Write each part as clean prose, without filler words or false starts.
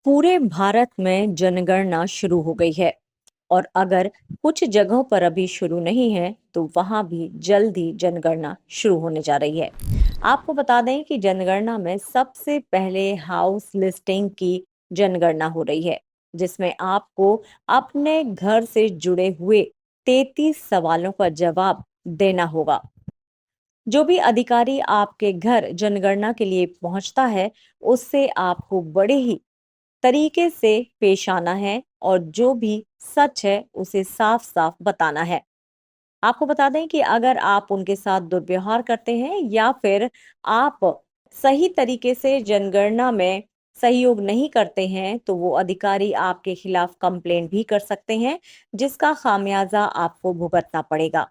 पूरे भारत में जनगणना शुरू हो गई है। और अगर कुछ जगहों पर अभी शुरू नहीं है तो वहां भी जल्द ही जनगणना शुरू होने जा रही है। आपको बता दें कि जनगणना में सबसे पहले हाउस लिस्टिंग की जनगणना हो रही है, जिसमें आपको अपने घर से जुड़े हुए 33 सवालों का जवाब देना होगा। जो भी अधिकारी आपके घर जनगणना के लिए पहुंचता है, उससे आपको बड़े ही तरीके से पेश आना है और जो भी सच है उसे साफ साफ बताना है। आपको बता दें कि अगर आप उनके साथ दुर्व्यवहार करते हैं या फिर आप सही तरीके से जनगणना में सहयोग नहीं करते हैं तो वो अधिकारी आपके खिलाफ कंप्लेंट भी कर सकते हैं, जिसका खामियाजा आपको भुगतना पड़ेगा।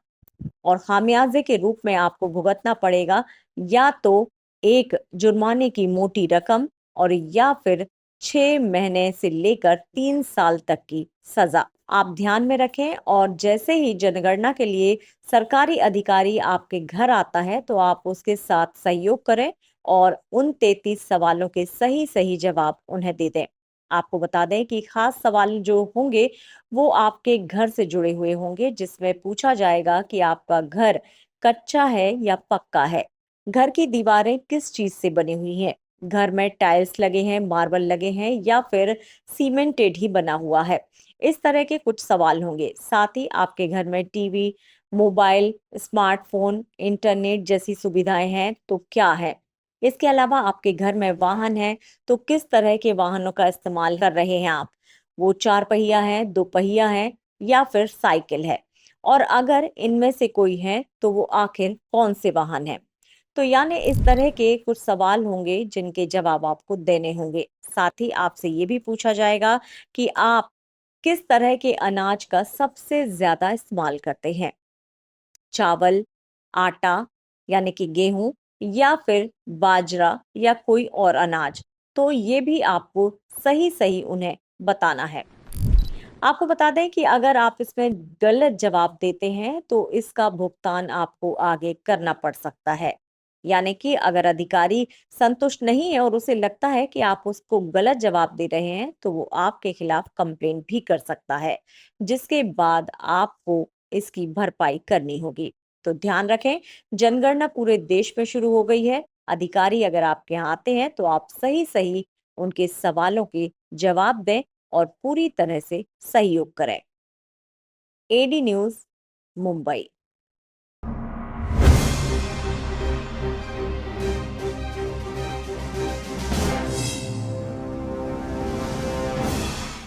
और खामियाजे के रूप में आपको भुगतना पड़ेगा या तो एक जुर्माने की मोटी रकम और या फिर 6 महीने से लेकर 3 साल तक की सजा। आप ध्यान में रखें और जैसे ही जनगणना के लिए सरकारी अधिकारी आपके घर आता है तो आप उसके साथ सहयोग करें और उन 33 सवालों के सही सही जवाब उन्हें दे दें। आपको बता दें कि खास सवाल जो होंगे वो आपके घर से जुड़े हुए होंगे, जिसमें पूछा जाएगा कि आपका घर कच्चा है या पक्का है। घर की दीवारें किस चीज से बनी हुई हैं? घर में टाइल्स लगे हैं, मार्बल लगे हैं या फिर सीमेंटेड ही बना हुआ है? इस तरह के कुछ सवाल होंगे। साथ ही आपके घर में टीवी, मोबाइल, स्मार्टफोन, इंटरनेट जैसी सुविधाएं हैं तो क्या है? इसके अलावा आपके घर में वाहन है तो किस तरह के वाहनों का इस्तेमाल कर रहे हैं आप? वो 4 पहिया है, 2 पहिया है या फिर साइकिल है? और अगर इनमें से कोई है तो वो आखिर कौन से वाहन है? तो यानी इस तरह के कुछ सवाल होंगे जिनके जवाब आपको देने होंगे। साथ ही आपसे ये भी पूछा जाएगा कि आप किस तरह के अनाज का सबसे ज्यादा इस्तेमाल करते हैं? चावल, आटा यानी कि गेहूं या फिर बाजरा या कोई और अनाज? तो ये भी आपको सही सही उन्हें बताना है। आपको बता दें कि अगर आप इसमें गलत जवाब देते हैं तो इसका भुगतान आपको आगे करना पड़ सकता है। यानी कि अगर अधिकारी संतुष्ट नहीं है और उसे लगता है कि आप उसको गलत जवाब दे रहे हैं तो वो आपके खिलाफ कंप्लेंट भी कर सकता है, जिसके बाद आपको इसकी भरपाई करनी होगी। तो ध्यान रखें, जनगणना पूरे देश में शुरू हो गई है। अधिकारी अगर आपके यहाँ आते हैं तो आप सही सही उनके सवालों के जवाब दें और पूरी तरह से सहयोग करें। AD news, Mumbai.